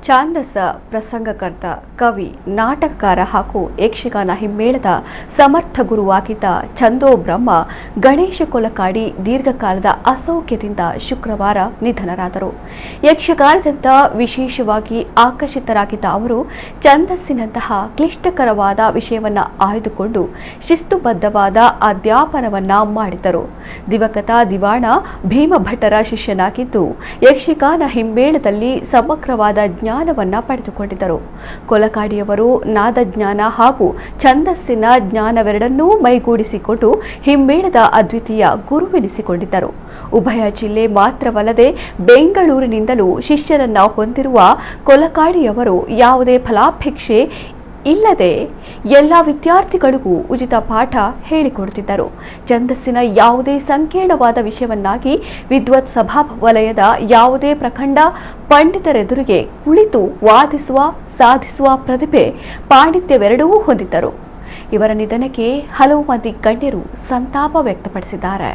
ಛಾಂದಸ ಪ್ರಸಂಗಕರ್ತ, ಕವಿ, ನಾಟಕಕಾರ ಹಾಗೂ ಯಕ್ಷಗಾನ ಹಿಮ್ಮೇಳದ ಸಮರ್ಥ ಗುರುವಾಗಿದ್ದ ಛಂದೋಬ್ರಹ್ಮ ಗಣೇಶ ಕೊಲಕಾಡಿ ದೀರ್ಘಕಾಲದ ಅಸೌಖ್ಯದಿಂದ ಶುಕ್ರವಾರ ನಿಧನರಾದರು. ಯಕ್ಷಗಾನದಂತ ವಿಶೇಷವಾಗಿ ಆಕರ್ಷಿತರಾಗಿದ್ದ ಅವರು ಛಂದಸ್ಸಿನಂತಹ ಕ್ಲಿಷ್ಟಕರವಾದ ವಿಷಯವನ್ನ ಆಯ್ದುಕೊಂಡು ಶಿಸ್ತುಬದ್ಧವಾದ ಅಧ್ಯಾಪನವನ್ನ ಮಾಡಿದರು. ದಿವಂಗತ ದಿವಾಣ ಭೀಮಭಟ್ಟರ ಶಿಷ್ಯನಾಗಿದ್ದು ಯಕ್ಷಗಾನ ಹಿಮ್ಮೇಳದಲ್ಲಿ ಸಮಗ್ರವಾದ ಜ್ಞಾನವನ್ನ ಪಡೆದುಕೊಂಡಿದ್ದರು. ಕೊಲಕಾಡಿಯವರು ನಾದಜ್ಞಾನ ಹಾಗೂ ಛಂದಸ್ಸಿನ ಜ್ಞಾನವೆರಡನ್ನೂ ಮೈಗೂಡಿಸಿಕೊಂಡು ಹಿಮ್ಮೇಳದ ಅದ್ವಿತೀಯ ಗುರುವೆನಿಸಿಕೊಂಡಿದ್ದರು. ಉಭಯ ಜಿಲ್ಲೆ ಮಾತ್ರವಲ್ಲದೆ ಬೆಂಗಳೂರಿನಿಂದಲೂ ಶಿಷ್ಯರನ್ನ ಹೊಂದಿರುವ ಕೊಲಕಾಡಿಯವರು ಯಾವುದೇ ಫಲಾಪೇಕ್ಷೆ ಇಲ್ಲದೆ ಎಲ್ಲ ವಿದ್ಯಾರ್ಥಿಗಳಿಗೂ ಉಚಿತ ಪಾಠ ಹೇಳಿಕೊಡುತ್ತಿದ್ದರು. ಛಂದಸ್ಸಿನ ಯಾವುದೇ ಸಂಕೀರ್ಣವಾದ ವಿಷಯವನ್ನಾಗಿ ವಿದ್ವತ್ ಸಭಾ ವಲಯದ ಯಾವುದೇ ಪ್ರಖಂಡ ಪಂಡಿತರೆದುರಿಗೆ ಕುಳಿತು ವಾದಿಸುವ, ಸಾಧಿಸುವ ಪ್ರತಿಭೆ, ಪಾಂಡಿತ್ಯವೆರಡೂ ಹೊಂದಿದ್ದರು. ಇವರ ನಿಧನಕ್ಕೆ ಹಲವು ಮಂದಿ ಗಣ್ಯರು ಸಂತಾಪ ವ್ಯಕ್ತಪಡಿಸಿದ್ದಾರೆ.